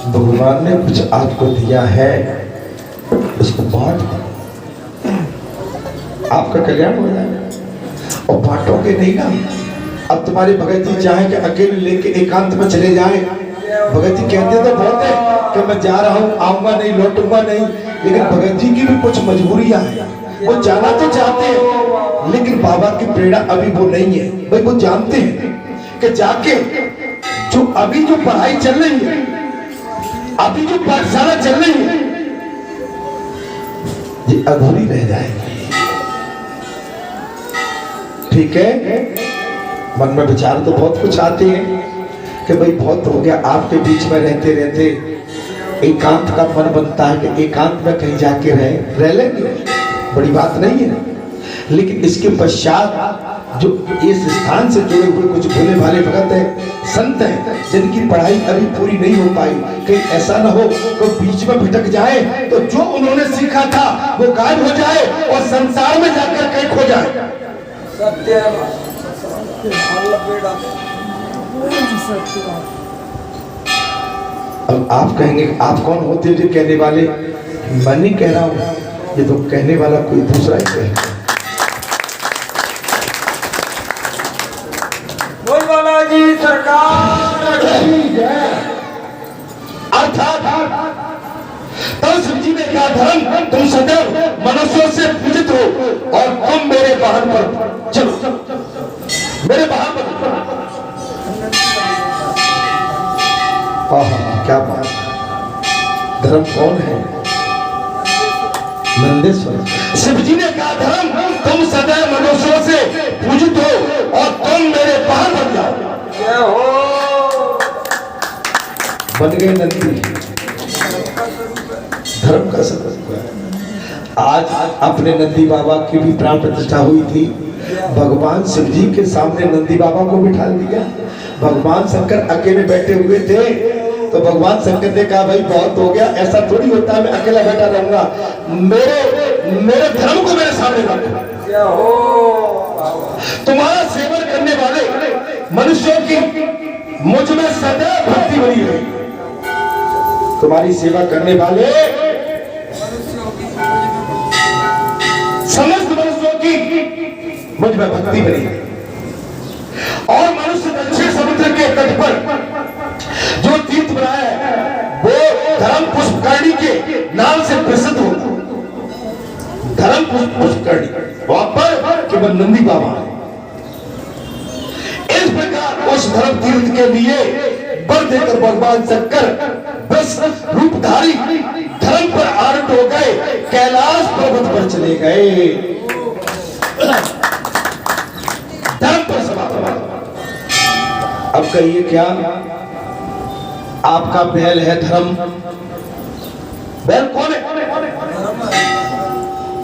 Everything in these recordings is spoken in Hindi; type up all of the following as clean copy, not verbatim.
भगवान ने कुछ आपको दिया है, उसको बांट दो, आपका कल्याण हो जाएगा। और बांटोगे नहीं ना, अब तुम्हारे भगत जी चाहे कि अकेले लेके एकांत में चले जाए, भगत जी कहते तो बहुत है कि मैं जा रहा हूँ, आऊंगा नहीं, लौटूंगा नहीं, लेकिन भगत जी की भी कुछ मजबूरियां हैं, वो जाना तो चाहते हैं, लेकिन बाबा की प्रेरणा अभी वो नहीं है। भाई वो जानते हैं कि जाके जो अभी जो पढ़ाई चल रही है, अभी जो पाठशाला चल रही है, ये अधूरी रह जाएगी। ठीक है, मन में विचार तो बहुत कुछ आते हैं कि भाई बहुत हो गया, आपके बीच में रहते रहते एकांत का मन बनता है कि एकांत में कहीं जाके रह लेंगे, बड़ी बात नहीं है। लेकिन इसके पश्चात जो इस स्थान से जुड़े हुए कुछ भोले भाले भगत हैं, संत हैं, जिनकी पढ़ाई अभी पूरी नहीं हो पाई, कहीं ऐसा ना हो कि बीच में भटक जाए तो जो उन्होंने सीखा था वो गायब हो जाए और संसार में जाकर कहीं खो जाए। सत्य। अब आप कहेंगे आप कौन होते हो जो कहने वाले? मैं नहीं कह रहा हूं, ये तो कहने वाला कोई दूसरा ही कहे। बोल बालाजी सरकार की जय। अर्थात तब शिव जी ने कहा, धर्म तुम सदैव मनुष्यों से पूजित हो और तुम मेरे वाहन पर चलो, मेरे वाहन पर। क्या बात, धर्म कौन है? नंदेश्वर। शिव जी ने कहा, धर्म तुम सदैव मनुष्यों से पूजित हो और तुम मेरे वाहन बन जाओ। बन गए नंदी, धर्म का स्वरूप है। आज अपने नंदी बाबा की भी प्राण प्रतिष्ठा हुई थी, भगवान शिव जी के सामने नंदी बाबा को बिठा दिया। भगवान शंकर अकेले बैठे हुए थे तो भगवान शंकर ने कहा, भाई बहुत हो गया, ऐसा थोड़ी होता है मैं अकेला बैठा रहूंगा, मेरे धर्म को मेरे सामने रखो। तुम्हारा सेवन करने वाले मनुष्यों की मुझ में सदैव भक्ति बनी रही, तुम्हारी सेवा करने वाले समस्त मनुष्यों की मुझ में भक्ति बनी। और मनुष्य दक्षिण समुद्र के तट पर जो तीर्थ बनाया है वो धर्म पुष्पकर्णी के नाम से प्रसिद्ध होता है। धर्म पुष्पकर्णी वहां पर केवल नंदी बाबा है। इस प्रकार उस धर्म तीर्थ के लिए बल देकर भगवान शंकर बस रूपधारी धर्म पर आरूढ़ हो गए, कैलाश पर्वत पर चले गए, धर्म पर सवार। अब कहिए क्या आपका बैल है धर्म? बैल कौन है?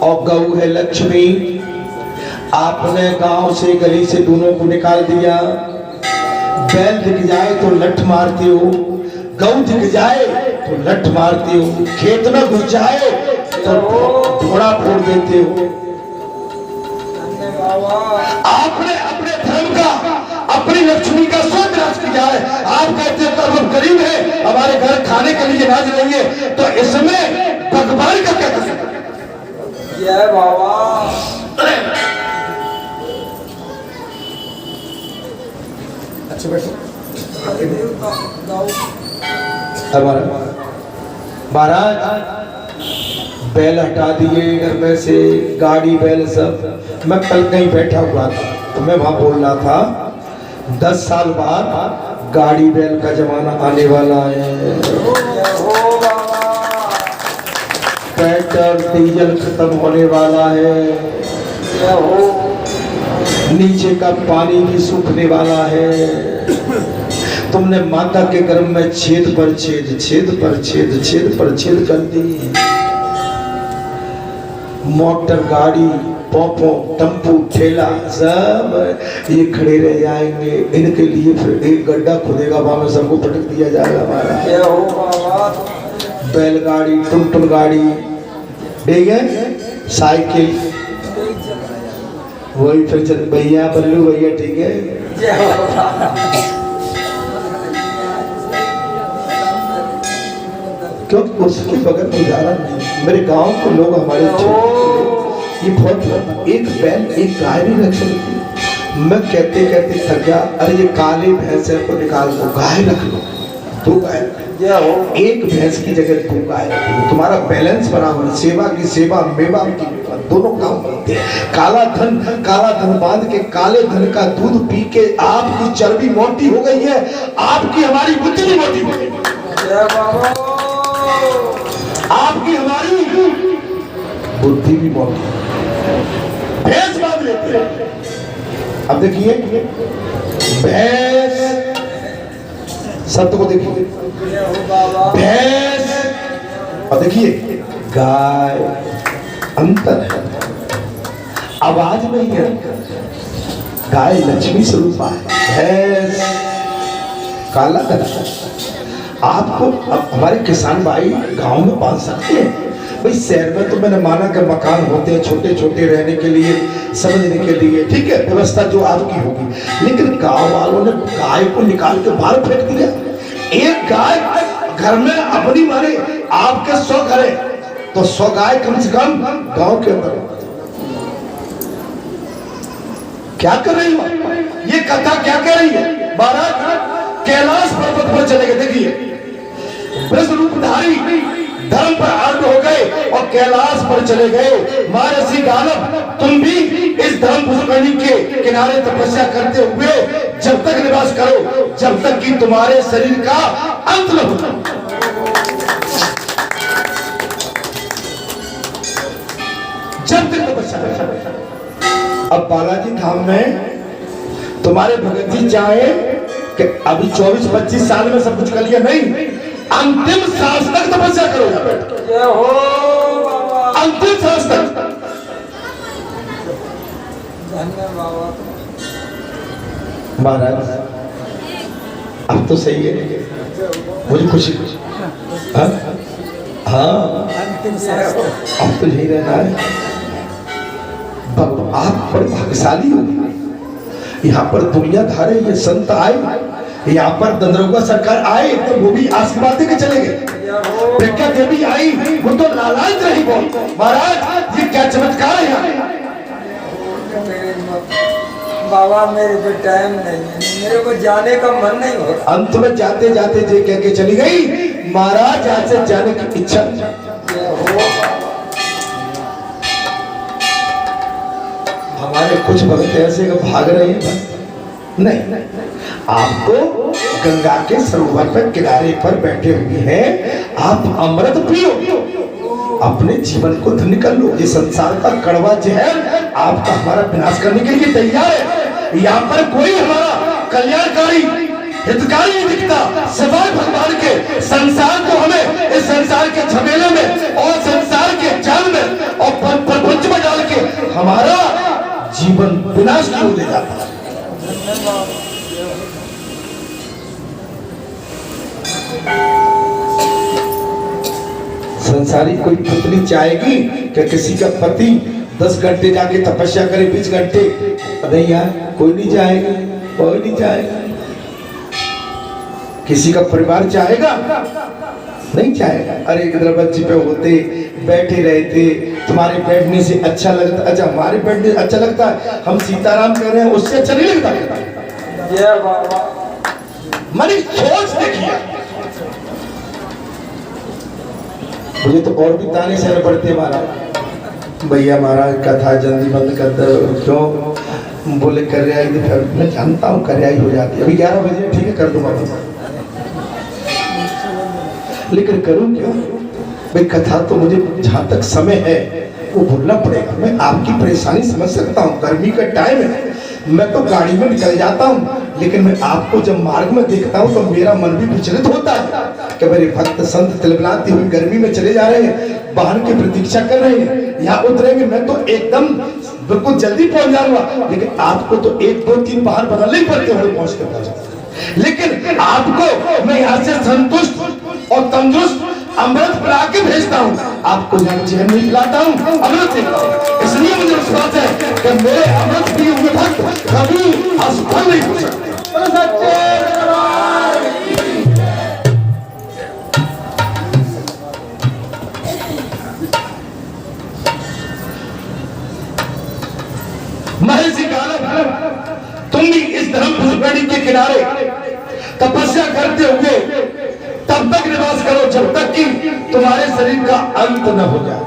और गऊ है लक्ष्मी। आपने गांव से गली से दोनों को निकाल दिया। बैल दिख जाए तो लठ मारते हो, गऊ दिख जाए तो लठ मारते हो, खेत में घुस जाए तो घोड़ा फोड़ देते हो। आपने अपने धर्म का, अपनी लक्ष्मी का स्वयं नाश किया है। आप कहते हो तो हम गरीब है, हमारे घर खाने के लिए अनाज नहीं है, तो इसमें भगवान का क्या कर बाबा? अच्छा बैठो। महाराज बैल हटा दिए घर में से, गाड़ी बैल सब। मैं कल कहीं बैठा हुआ था तो मैं वहां बोल रहा था 10 साल बाद गाड़ी बैल का जमाना आने वाला है। पेट्रोल डीजल खत्म होने वाला है, नीचे का पानी भी सूखने वाला है। तुमने माता के गर्भ में छेद पर छेद, छेद पर छेद, छेद पर छेद कर दी। मोटर गाड़ी, पोपो, टम्पू, ठेला सब ये खड़े रह जाएंगे। इनके लिए फिर एक गड्ढा खुदेगा, वहां में सबको पटक दिया जाएगा। हमारा बैलगाड़ी, टुनटुन गाड़ी, ठीक है, साइकिल, वही फिर चल भैया बल्लू भैया, ठीक है। क्योंकि उसके बगैर गुजारा नहीं। मेरे गांव के लोग, हमारे छोटे, ये बहुत एक बैल एक गाय नहीं रख सकती। मैं कहते कहते थक गया, अरे ये काले भैंस को निकाल दो, गाय रख लो, 2 गाय, एक भैंस की जगह 2 गाय रख लो, तुम्हारा बैलेंस बराबर, सेवा की सेवा, मेवा की मेवा, दोनों काम बनते हैं। काला धन बांध के काले धन का दूध पी के आपकी चर्बी मोटी हो गई है, आपकी हमारी बुद्धि भी मोटी हो गई, आपकी हमारी बुद्धि भी मोटी, भैंस बांध लेते हैं। अब देखिए भैंस, सत्य को देखिए, भैंस और देखिए गाय, अंतर है, आवाज में ही अंतर। गाय लक्ष्मी स्वरूपा है, भैंस काला धन। आपको अब हमारे किसान भाई गांव में पाल सकते हैं भाई, शहर में तो मैंने माना कि मकान होते हैं छोटे छोटे रहने के लिए, समझने के लिए, ठीक है, व्यवस्था जो आपकी होगी, लेकिन गांव वालों ने गाय को निकाल के बाहर फेंक दिया। एक गाय घर में अपनी माने, आपके 100 घर है तो 100 गाय कम से कम गांव के अंदर। क्या कर रही हो? ये कथा क्या कह रही है? महाराज कैलाश पर्वत पर चले गए, देखिए ब्रज रूपधारी धर्म पर आरूढ़ हो गए और कैलाश पर चले गए। महर्षि गानव, तुम भी इस धर्म पुष्करणी के किनारे तपस्या करते हुए जब तक निवास करो जब तक कि तुम्हारे शरीर का अंत न हो। जब तक तपस्या करो। अब बालाजी धाम में तुम्हारे भगत जी चाहे कि अभी 24-25 साल में सब कुछ कर लिया, नहीं, अंतिम सांस तक तपस्या करो, अंतिम सांस तक। महाराज अब तो सही है, मुझे खुशी, हाँ अब तो यही रहना है। आप बड़े भाग्यशाली हो, यहाँ पर दुनिया धारे ये संत आए, यहाँ पर दंदरोगा सरकार आए तो वो भी आशीर्वाद देके चले गए। प्रज्ञा देवी आई, वो तो लालायित रही बहुत। महाराज ये क्या चमत्कार है यहाँ? बाबा मेरे को टाइम नहीं है, मेरे को जाने का मन नहीं हो रहा। अंत में जाते जाते जे कह के चली गई, महाराज यहाँ से जाने की इच्छा। हमारे कुछ भक्त ऐसे भाग रहे हैं, नहीं, आपको गंगा के सरोवर पर किनारे पर बैठे हुए हैं, आप अमृत पियो, अपने जीवन को धन्य कर लो। ये संसार का कड़वा जहर आपका हमारा विनाश करने के लिए तैयार है। यहाँ पर कोई हमारा कल्याणकारी हितकारी नहीं दिखता सिवाय भगवान के। संसार को हमें इस संसार के झमेले में और संसार के जाल में और प्रपंच में डाल के हमारा जीवन विनाश की ओर ले जाता है। संसारी कोई पुतली चाहेगी कि किसी का पति 10 घंटे जाके तपस्या करे, 20 घंटे? नहीं यार, कोई नहीं चाहेगा, कोई नहीं चाहेगा। किसी का परिवार चाहेगा? नहीं चाहेगा। अरे इधर बच्चे पे होते बैठे रहते, तुम्हारे बैठने से अच्छा लगता, अच्छा हमारे बैठने से अच्छा लगता है, हम सीताराम कह रहे हैं उससे अच्छा नहीं लगता। मैंने सोच देखिए, मुझे तो और भी ताने सहने पड़ते महाराज। भैया महाराज कथा जल्दी बंद कर दो, क्यों बोले कर रहा है, मैं जानता हूँ कर रहा ही हो जाती है। अभी 11 बजे ठीक है कर दूंगा, लेकिन करूँ क्या भाई? कथा तो मुझे जहाँ तक समय है वो भूलना पड़ेगा। मैं आपकी परेशानी समझ सकता हूँ, गर्मी का टाइम है, मैं तो गाड़ी में निकल जाता हूँ, लेकिन मैं आपको जब मार्ग में देखता हूँ तो मेरा मन भी विचलित होता है कि मेरे भक्त संत तिलमिलाती हुई गर्मी में चले जा रहे हैं, वाहन की प्रतीक्षा कर रहे हैं, यहाँ उतरेंगे, मैं तो एकदम बिल्कुल जल्दी पहुंच जाऊंगा, लेकिन आपको तो 1, 2, 3 वाहन बदलने ही पड़ते हुए पहुंच कर। लेकिन आपको मैं यहाँ से संतुष्ट और तंदुरुस्त अमृत पिला के भेजता हूँ, आपको जहर नहीं पिलाता हूँ, अमृत देता हूँ। इसलिए मुझे विश्वास है कि मेरे अमृत पिए हुए भक्त कभी असफल नहीं हो सकते। तपस्या करते हुए तब तक निवास करो जब तक कि तुम्हारे शरीर का अंत न हो जाए।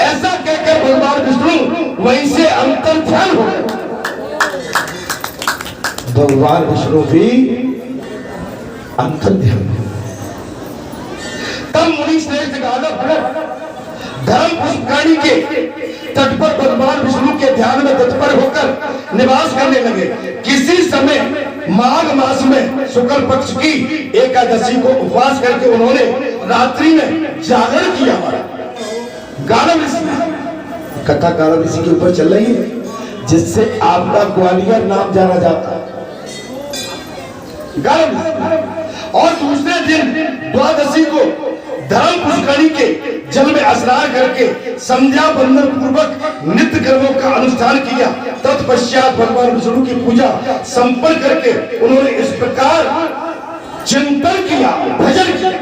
ऐसा कहकर भगवान विष्णु वहीं से अंतर ध्यान हो गए। भगवान विष्णु भी अंतर ध्यान हो। तब मुनि श्रेष्ठ गानव धर्म पुष्करणी के तट पर भगवान विष्णु के ध्यान में तत्पर होकर निवास करने लगे। किसी समय माघ मास में शुक्ल पक्ष की एकादशी को उपवास करके उन्होंने रात्रि में जागरण किया। गानव ऋषि कथा गानव ऋषि के ऊपर चल रही है, जिससे आपका ग्वालियर नाम जाना जाता है। गानव और दूसरे दिन द्वादशी को धर्म पुष्करणी के जल में स्नान करके संध्या बंदन पूर्वक नित्य कर्मों का अनुष्ठान किया। तत्पश्चात भगवान विष्णु की पूजा संपन्न करके उन्होंने इस प्रकार चिंतन किया, भजन किया।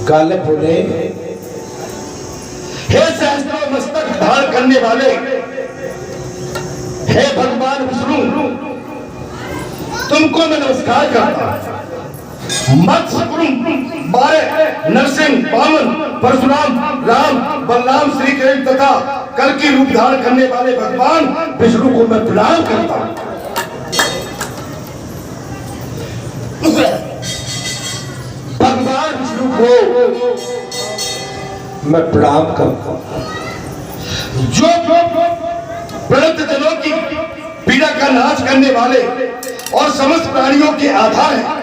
गालिब बोले, हे सहस्त्रों मस्तक धारण करने वाले, हे भगवान विष्णु, तुमको मैं नमस्कार करता हूं। मत्स्य कुरुम 12 नरसिंह वामन परशुराम राम बलराम श्री कृष्ण तथा कल की रूप धारण करने वाले भगवान विष्णु को मैं प्रणाम करता हूं। भगवान विष्णु को मैं प्रणाम करता हूं। जो व्रत जनों की पीड़ा का नाश करने वाले और समस्त प्राणियों के आधार है,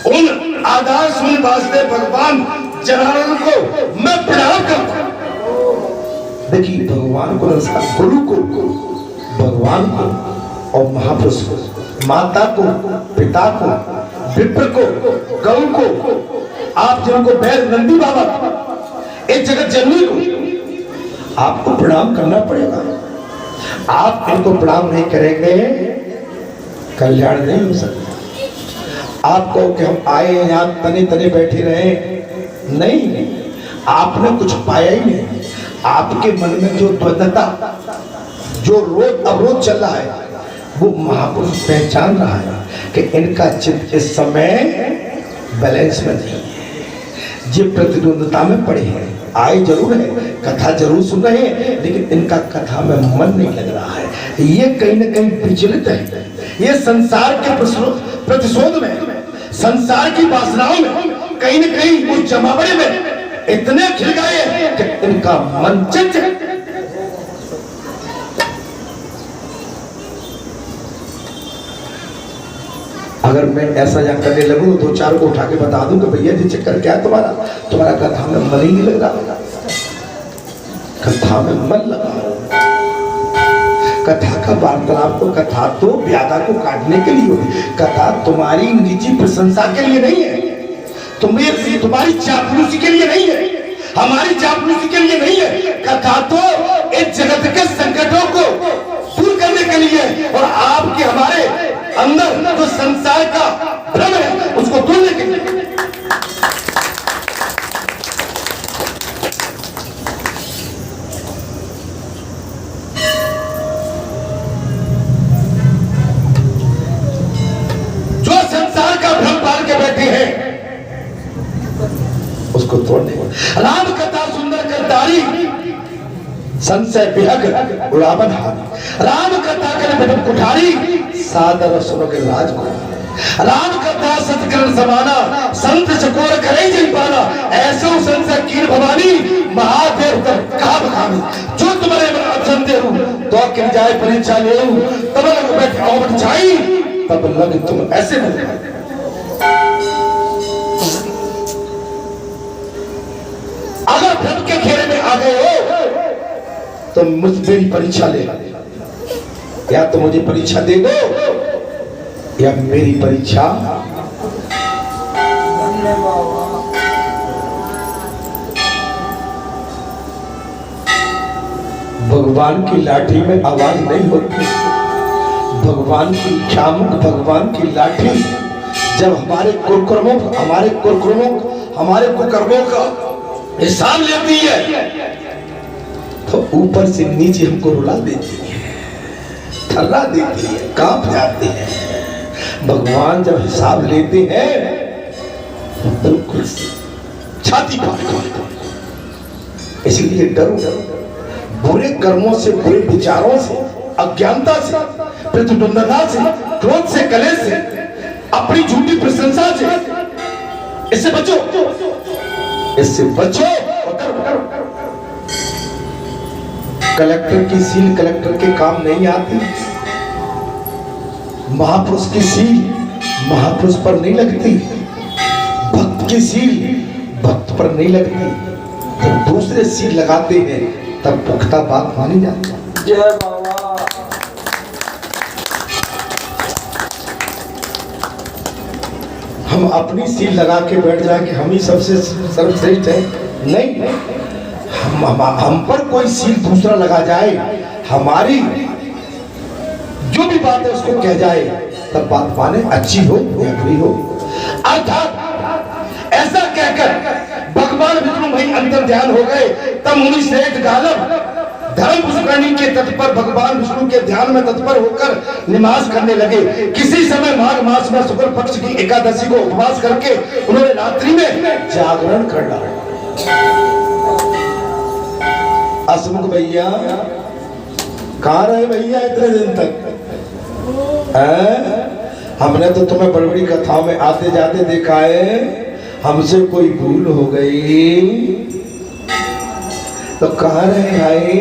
उन आधार शून्य वासुदेव भगवान जनार्दन को मैं प्रणाम करता हूं। देखिए, भगवान को नमस्कार, गुरु को, भगवान को और महापुरुष को, माता को, पिता को, विप्र को, गौ को, आप जिनको बैद नंदी बाबा, एक जगत जननी को आपको प्रणाम करना पड़ेगा। आप इनको प्रणाम नहीं करेंगे, कल्याण नहीं हो सकता। आप कहो कि हम आए यहाँ तने तने बैठे रहे, नहीं, आपने कुछ पाया ही नहीं। आपके मन में जो द्वंद्वता, जो रोध अवरोध चल रहा है, वो महापुरुष पहचान रहा है कि इनका चित्त इस समय बैलेंस में नहीं है। ये प्रतिद्वंदता में पड़े हैं, आए जरूर है, कथा जरूर सुन रहे हैं, लेकिन इनका कथा में मन नहीं लग रहा है। ये कहीं ना कहीं विचलित है। ये संसार के प्रतिशोध में, संसार की वासनाओं में कहीं न कहीं वो जमावड़े में इतने खिल गए कि इनका मन चित। अगर मैं ऐसा यहाँ करने लगूं, दो चार को उठा के बता दूं कि भैया जी चक्कर क्या है तुम्हारा कथा में मन ही नहीं लग रहा। कथा में मन लगा। कथा का वार्तालाप तो, कथा तो व्याधा को काटने के लिए होती। कथा तुम्हारी निजी प्रशंसा के लिए नहीं है, तुम्हारी चापलूसी के लिए नहीं है, हमारी चापलूसी के लिए नहीं है। कथा तो इस जगत के संकटों को दूर करने के लिए और आपके हमारे अंदर जो संसार का भ्रम है उसको तोड़ने के लिए। उसको तोड़ने, राम कथा सुंदर करतारी संशय बिहक उड़ावन हारी। राम कथा कर विपिन कुठारी सादर सुनो के राज को। राम कथा सत्करण समाना संत चकोर करे जिन पाना। ऐसो संशय कीर भवानी महादेव तक कहा बखानी। जो तुम्हारे मन अवसन दे तो किन जाए परीक्षा ले तब लग बैठ आवट छाई तब लग तुम ऐसे न। अगर भ्रम के घेरे में आ गए हो तो मुझ मेरी परीक्षा ले, या तो मुझे परीक्षा दे दो या मेरी परीक्षा। भगवान की लाठी में आवाज नहीं होती। भगवान की चामुक, भगवान की लाठी जब हमारे कुकर्मों का हिसाब लेती है तो ऊपर से नीचे हमको रुला देती है। थर्रा देती है, कांप जाती है। भगवान जब हिसाब लेते हैं तो बिल्कुल छाती फाड़। इसलिए डरो, बुरे कर्मों से, बुरे विचारों से, अज्ञानता से, प्रतिद्वंदता से, क्रोध से, कलेश से, अपनी झूठी प्रशंसा से, इससे बचो, इससे बचो। कलेक्टर की सील कलेक्टर के काम नहीं आती, महापुरुष की सील महापुरुष पर नहीं लगती, भक्त की सील भक्त पर नहीं लगती। जब दूसरे सील लगाते हैं तब पुख्ता बात मानी जाती है। जय बाबा। हम अपनी सील लगा के बैठ जाए कि हम ही सबसे सर्वश्रेष्ठ हैं, नहीं। हम पर कोई सील दूसरा लगा जाए, हमारी जो भी बात है उसको कह जाए, तब बात माने, अच्छी हो या बुरी हो। अर्थात ऐसा कहकर भगवान विष्णु भाई अंतर ध्यान हो गए। तब मुनि श्रेष्ठ गालव धर्म पुष्करणी के तट पर भगवान विष्णु के ध्यान में तत्पर होकर निवास करने लगे। किसी समय माघ मास में शुक्ल पक्ष की एकादशी को उपवास करके उन्होंने रात्रि में जागरण कर डाला। हसमुख भैया कहाँ रहे भैया इतने दिन तक? हमने तो तुम्हें बड़ी बड़ी कथाओं में आते जाते देखा है, हमसे कोई भूल हो गई तो कहाँ रहे भाई?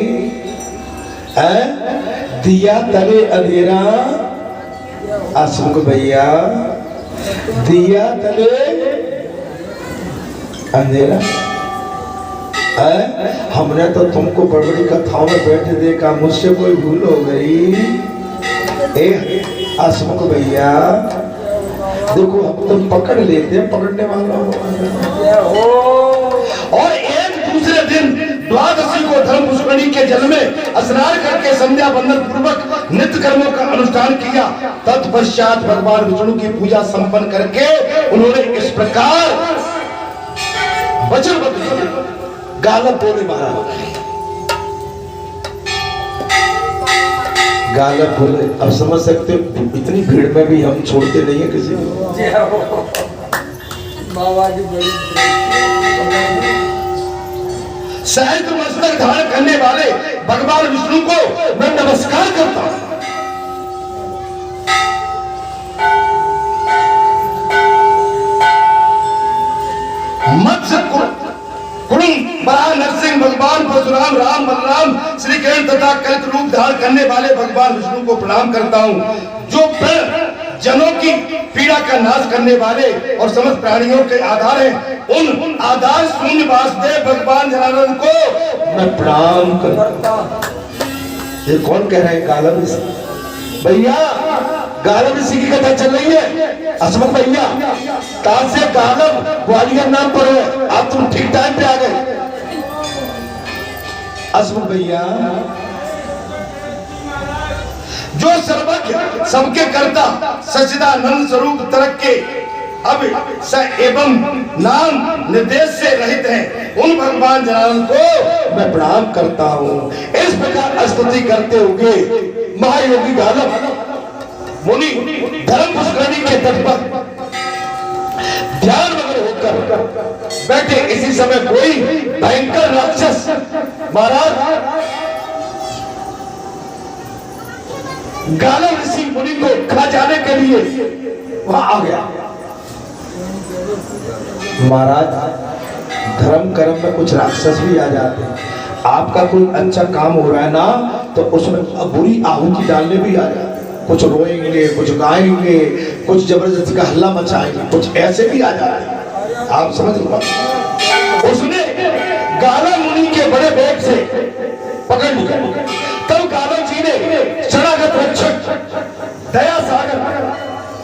दिया तले अंधेरा, हसमुख भैया दिया तले अंधेरा। हमने तो तुमको बड़ी बड़ी कथाओं में बैठे देखा, मुझसे कोई भूल हो गई? हसमुख भैया देखो, हम तुम पकड़ लेते हैं, पकड़ने वाला हो। और एक दूसरे दिन द्वादशी को धर्म पुष्करणी के जल में स्नान करके संध्या बंदन पूर्वक नित्य कर्मों का अनुष्ठान किया। तत्पश्चात भगवान विष्णु की पूजा संपन्न करके उन्होंने इस प्रकार वचनबद्ध किया। गालव बोले महाराज, गालव बोले, अब समझ सकते हो इतनी भीड़ में भी हम छोड़ते नहीं है किसी को। बाबा की बड़ी सहज मस्तक धारण करने वाले भगवान विष्णु को मैं नमस्कार करता हूं। मत्स्य बड़ा नरसिंह भगवान परशुराम राम बलराम श्री कृष्ण तथा कल्प रूप धारण करने वाले भगवान विष्णु को प्रणाम करता हूँ, जो जनों की पीड़ा का नाश करने वाले और समस्त प्राणियों के आधार हैं। उन आधार शून्य वासुदेव भगवान जनार्दन को मैं प्रणाम करता हूँ। ये कौन कह रहे हैं? गालव ऋषि भैया, गालव ऋषि की कथा चल रही है। हसमुख भैया, ताल से गालव ग्वालियर नाम पर है, आप तुम ठीक टाइम पे आ गए। हसमुख भैया, जो सर्वज्ञ सबके कर्ता सच्चिदानंद स्वरूप तरक के अब स एवं नाम निर्देश से रहित हैं, उन भगवान जनार्दन को मैं प्रणाम करता हूँ। इस प्रकार स्तुति करते हुए महायोगी गालव मुनि धर्म पुष्करणी के तट पर ध्यान मग्न होकर बैठे। इसी समय कोई भयंकर राक्षस महाराज गालव ऋषि मुनि को खा जाने के लिए वहां आ गया। महाराज, धर्म कर्म में कुछ राक्षस भी आ जाते हैं। आपका कोई अच्छा काम हो रहा है ना, तो उसमें बुरी आहुति डालने भी आ जाते हैं। कुछ रोएंगे, कुछ गाएंगे, कुछ जबरदस्ती का हल्ला मचाएंगे, कुछ ऐसे भी आ जाते हैं। आप समझ लो। उसने गालव मुनि के बड़े बैग से पकड़ लिया। तब गालव जी ने शरणागत रक्षक दया सागर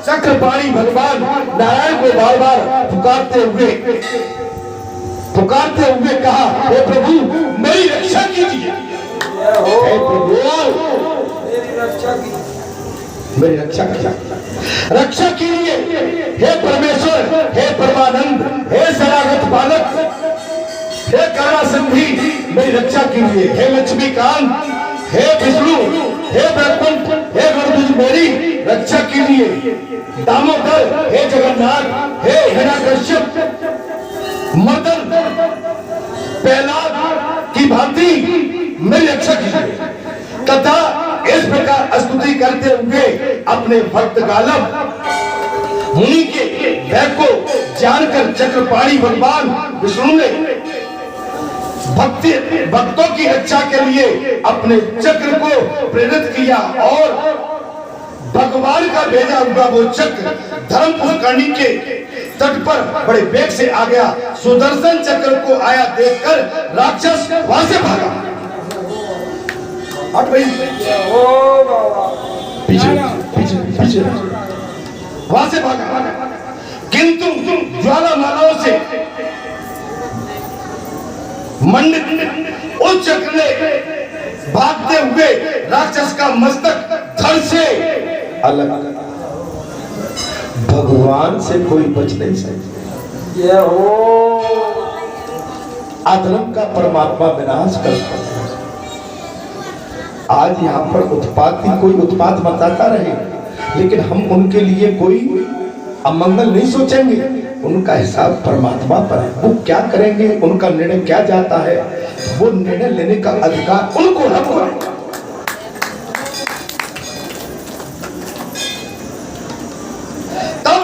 चक्रपाणी भगवान नारायण को बार बार पुकारते हुए कहा, हे प्रभु मेरी रक्षा कीजिए, हे प्रभु मेरी रक्षा कीजिए, मेरी रक्षा कीजिए, हे परमेश्वर, हे परमानंद, हे शरणागत बालक, हे करुणा सिंधि मेरी रक्षा कीजिए, हे लक्ष्मीकांत, हे विष्णु, हे ब्रह्मकुंठ, हे रक्षा के लिए दामोदर, हे जगन्नाथ, हे हिरण्यकश्यप, मदन, प्रहलाद की भांति मेरी रक्षा कीजिए। तथा इस प्रकार स्तुति करते हुए अपने भक्त गालव मुनि के भय को जानकर चक्रपाणी भगवान विष्णु ने भक्तों की रक्षा के लिए अपने चक्र को प्रेरित किया और भगवान का भेजा हुआ वो चक्र धर्म पुष्करणी के तट पर बड़े वेग से आ गया। सुदर्शन चक्र को आया देखकर राक्षस वहां से भागा। पीछे पीछे पीछे वहां से भागा, किंतु ज्वालामालाओं से मंडित उस चक्र ने भागते हुए राक्षस का मस्तक धड़ से अलग। भगवान से कोई बच नहीं सकता। अधर्म का परमात्मा विनाश करता है। आज यहाँ पर उत्पाती कोई उत्पात मचाता रहे, लेकिन हम उनके लिए कोई अमंगल नहीं सोचेंगे। उनका हिसाब परमात्मा पर है। वो क्या करेंगे, उनका निर्णय क्या जाता है, वो निर्णय लेने का अधिकार उनको हमको है। तब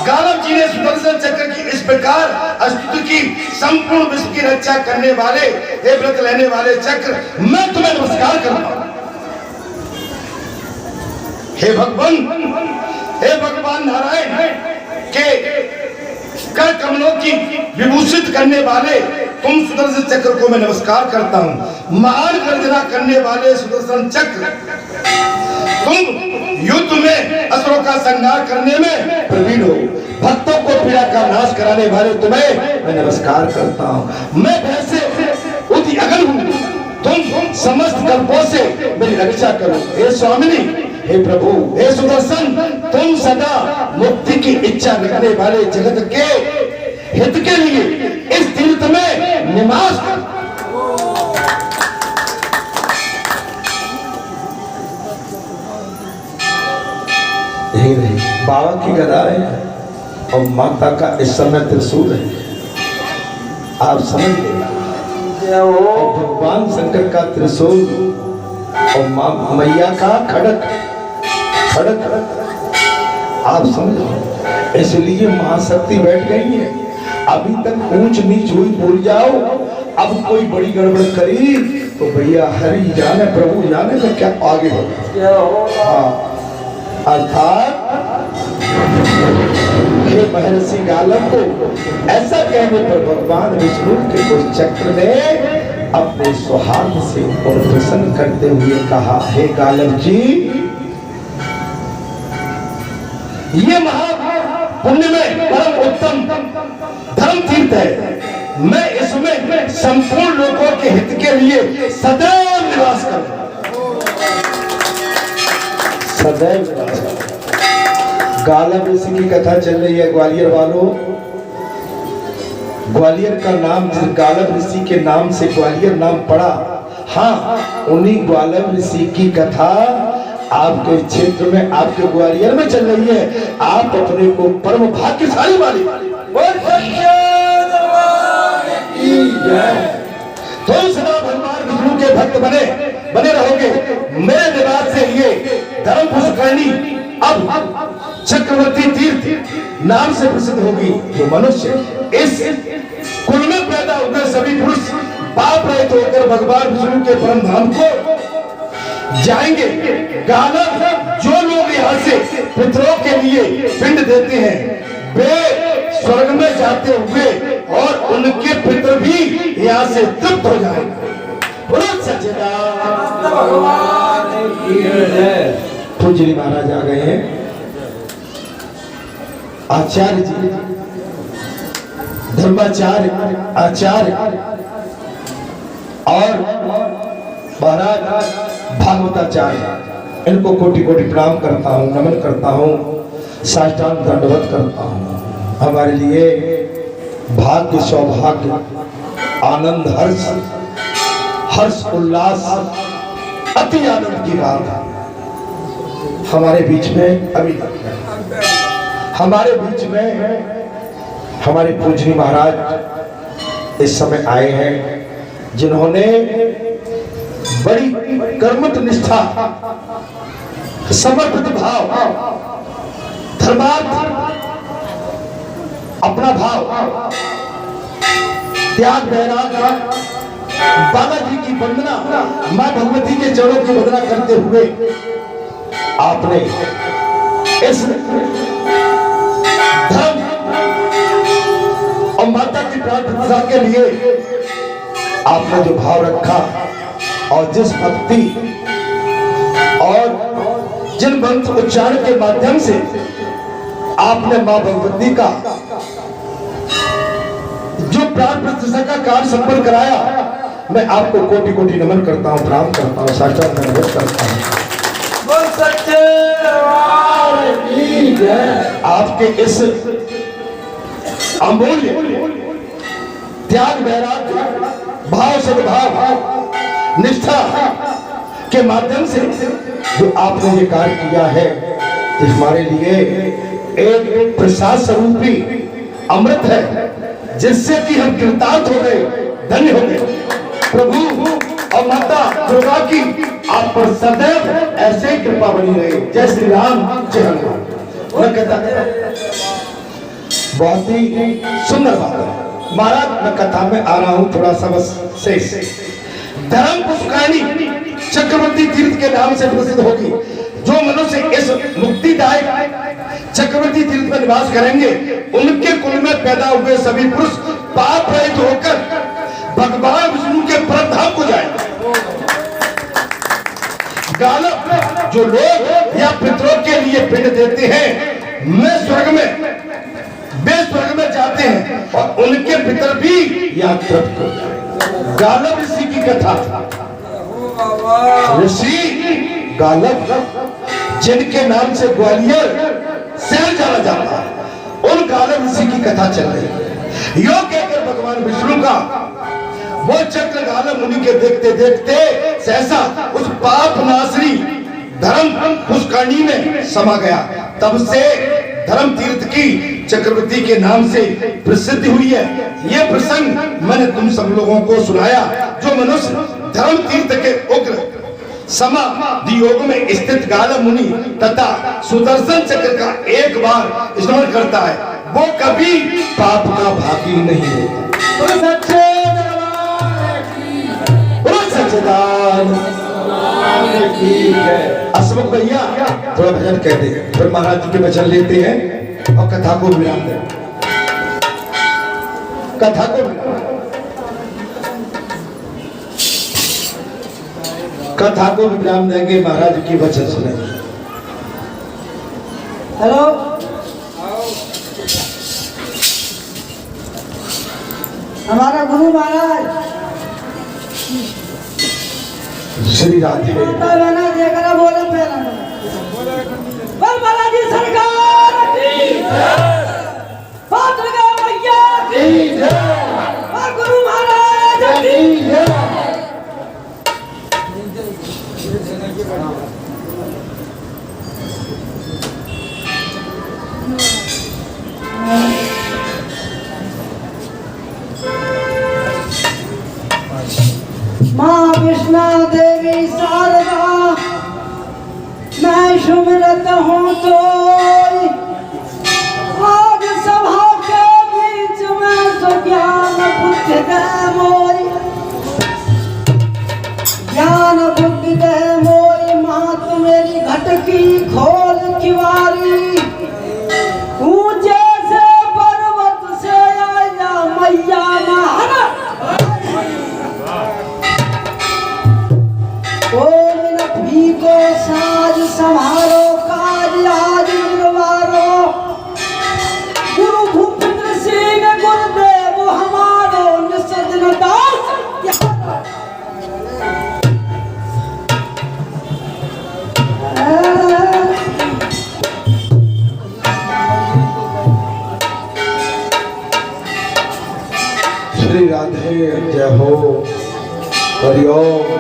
गालव जी ने सुदर्शन चक्र की इस प्रकार स्तुति की, संपूर्ण विश्व की रक्षा करने वाले, हे व्रत लेने वाले चक्र, मैं तुम्हें नमस्कार करता हूं। हे भगवान नारायण के कर कमलों की विभूषित करने वाले तुम सुदर्शन चक्र को मैं नमस्कार करता हूं। महान गर्जना करने वाले सुदर्शन चक्र, तुम युद्ध में असुरों का संहार करने में प्रवीण हो। भक्तों को पीड़ा का नाश कराने वाले तुम्हें मैं नमस्कार करता हूं। मैं वैसे उति अगल हूं, तुम समस्त कल्पों से मेरी रक्षा करो। हे स्वामिनी, हे प्रभु, हे सुदर्शन, तुम सदा मुक्ति की इच्छा रखने वाले जगत के हित के लिए इस तीर्थ में निवास करो। बाबा की गदा है और माता का इस समय त्रिशूल है। आप समझ गए, भगवान शंकर का त्रिशूल और माँ मैया का खड़क खड़क, आप समझो। इसलिए महाशक्ति बैठ गई है। अभी तक ऊंच नीच हुई भूल जाओ, अब कोई बड़ी गड़बड़ करी तो भैया हरि जाने प्रभु जाने का क्या आगे होगा। हाँ, अर्थात हे महर्षि गालव को ऐसा कहने पर भगवान विष्णु के उस चक्र ने अपने स्वहार्थ से और प्रसन्न करते हुए कहा, हे गालव जी, ये महापुण्य में परम उत्तम धर्म तीर्थ है। मैं इसमें संपूर्ण लोगों के हित के लिए सदैव निवास करूंगा, सदैव निवास करूंगा। गालव ऋषि की कथा चल रही है ग्वालियर वालों। ग्वालियर का नाम जिस गालव ऋषि के नाम से ग्वालियर नाम पड़ा, हाँ, उन्हीं गालव ऋषि की कथा आपके क्षेत्र में, आपके ग्वालियर में चल रही है। आप अपने को परम भाग्यशाली मानिए। तुम सदा भगवान विष्णु के भक्त बने रहोगे। मेरे निवास से ये धर्म पुष्करणी अब चक्रवर्ती तीर्थ नाम से प्रसिद्ध होगी। जो मनुष्य इस कुल में पैदा होकर सभी पुरुष पाप रहित होकर भगवान विष्णु के परम धाम को जाएंगे। गालव, जो लोग यहाँ से पितरों के लिए पिंड देते हैं, वे स्वर्ग में जाते हुए और उनके पितर भी यहाँ से तृप्त हो जाएंगे। पूज्य महाराज आ गए हैं। आचार्य जी, धर्माचार्य, आचार्य और महाराज भागवताचार्य, इनको कोटि कोटि प्रणाम करता हूँ, नमन करता हूँ, साष्टांग दंडवत करता हूँ। हमारे लिए भाग्य, सौभाग्य, आनंद, हर्ष उल्लास, अति आनंद की बात है। हमारे बीच में अभी हमारे बीच में हमारे पूजनी महाराज इस समय आए हैं, जिन्होंने बड़ी कर्मठ निष्ठा, समर्पित भाव, धर्मार्थ, अपना भाव, त्याग, वैराग, बालाजी की वंदना, मां भगवती के चरणों की वंदना करते हुए आपने इस धर्म और माता की प्रार्थना के लिए आपने जो भाव रखा और जिस भक्ति और जिन मंत्र उच्चारण के माध्यम से आपने मां भगवती का जो प्राण प्रतिष्ठा का कार्य संपन्न कराया, मैं आपको कोटि कोटि नमन करता हूं, प्रणाम करता हूं, साष्टांग दंडवत करता हूं। सच्चे दरबार की जय। आपके इस अमूल्य त्याग, वैराग, भाव, सद्भाव, निष्ठा के माध्यम से जो आपने ये कार्य किया है, हमारे लिए एक प्रसाद स्वरूपी अमृत है, जिससे कि हम कृतार्थ हो गए, धन्य हो गए। प्रभु और माता दुर्गा की आप पर सदैव ऐसे ही कृपा बनी रहे। जय श्री राम, जय हनुमान। मैं कहता बहुत ही सुंदर बात है महाराज। मैं कथा में आ रहा हूं थोड़ा सा बस शेष। धर्म पुष्करणी चक्रवर्ती तीर्थ के नाम से प्रसिद्ध होगी। जो मनुष्य इस मुक्तिदायक चक्रवर्ती तीर्थ में निवास करेंगे, उनके कुल में पैदा हुए सभी पुरुष पाप रहित होकर भगवान विष्णु के परम धाम को जाएंगे। गालव जो लोग या पितरों के लिए पिंड देते हैं, वे स्वर्ग में जाते हैं और उनके पितर भी यहाँ तृप्त हो जाएंगे। गालव ऋषि की कथा। ऋषि गालव जिनके नाम से ग्वालियर शहर जाना जाता है, उन गालव ऋषि की कथा चल रही है। यो कहकर भगवान विष्णु का वो चक्र गालव मुनि के देखते देखते सहसा उस पाप नाशनी धर्म पुष्करणी में समा गया। तब से धर्म तीर्थ की चक्रवर्ती के नाम से प्रसिद्धि हुई है। ये प्रसंग मैंने तुम सब लोगों को सुनाया। जो मनुष्य धर्म तीर्थ के उग्र समाधि योग में स्थित गालव मुनि तथा सुदर्शन चक्र का एक बार स्मरण करता है, वो कभी पाप का भागी नहीं होता। असमक भैया थोड़ा भजन कहते हैं, फिर महाराज जी के वचन लेते हैं और कथा को विराम दें। कथा को विराम देंगे, महाराज जी की वचन सुनेंगे। हेलो, हमारा गुरु महाराज श्री राधे देखना बोले बालाजी सरकार की भैया की और गुरु महाराज की। माँ कृष्णा देवी शारदा मैं सुमिरत हूँ तो आज सभा के बीच में तो ज्ञान बुद्धि दे मोई, ज्ञान बुद्धि दे मोई। माँ तू मेरी घट की खोल किवारी, ऊंचे से पर्वत से आया मैया महारा। को साज समारो काज आज निर्वारो, गुरु भूपेंद्र सिंह गुरुदेव हमारो निसदन दास। श्री राधे जय हो, हरिओम।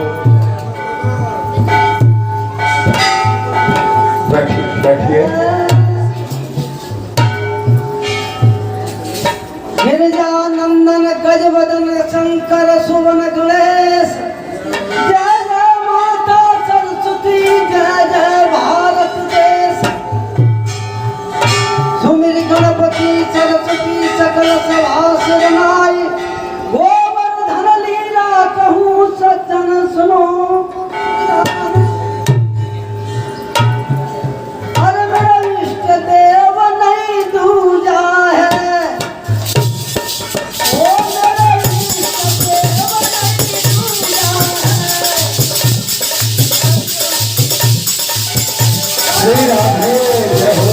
बैठिए। गिरिजानंदन गजवदन शंकर सुवन गणेश, जय जय माता सरस्वती, जय जय भारत देश। सुमिर गणपति सरस्वती सकल सभा सिर नाई, गोवर्धन लीला कहूँ सज्जन सुनो। अरे मेरा इष्ट देव नहीं दूजा है, ओ मेरा इष्ट देव नहीं दूजा है। श्री राधे जय हो।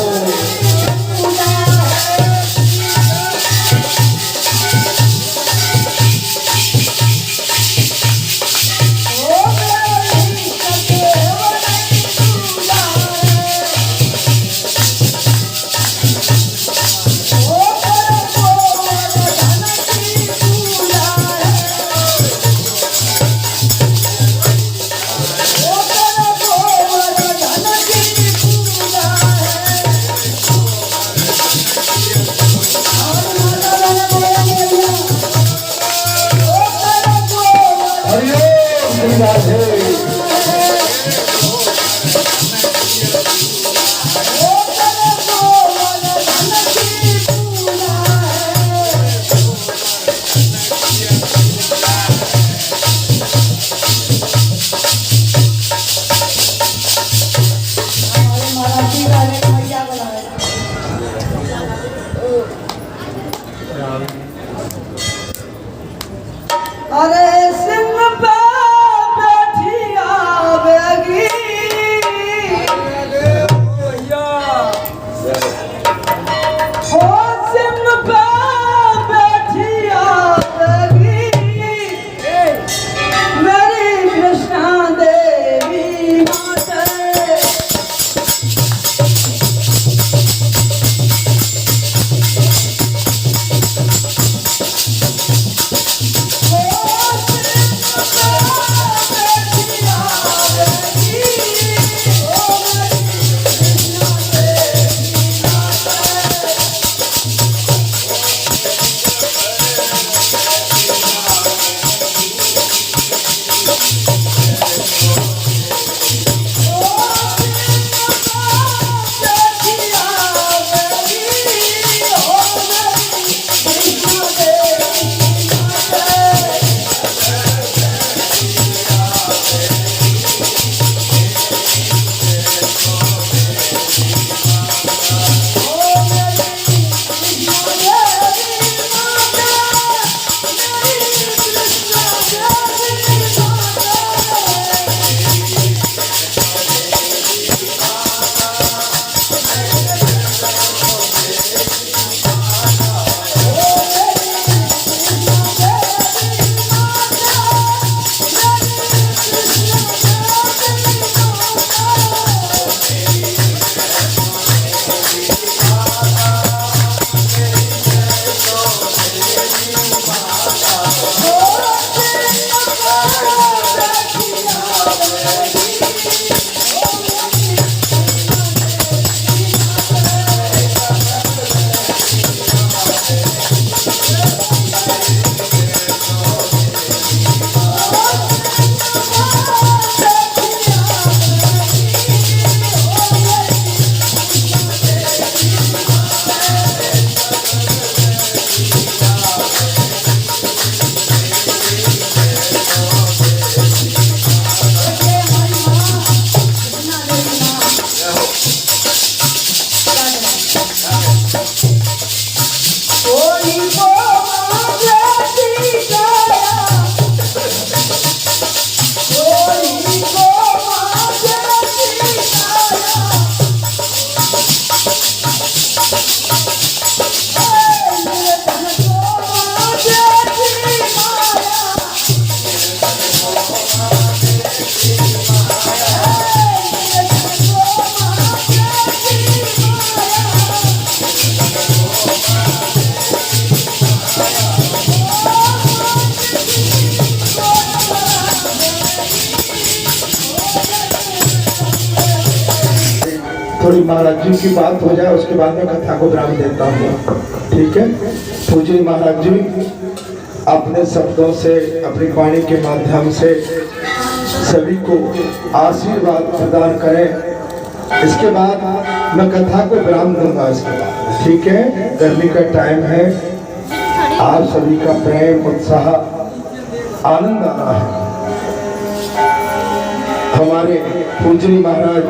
थोड़ी महाराज जी की बात हो जाए, उसके बाद में कथा को विराम देता हूँ, ठीक है। पूज्य महाराज जी अपने शब्दों से, अपनी वाणी के माध्यम से सभी को आशीर्वाद प्रदान करें। इसके बाद मैं कथा को विराम दूंगा इसके बाद, ठीक है। गर्मी का टाइम है, आप सभी का प्रेम, उत्साह, आनंद आ रहा है। हमारे पूजनी महाराज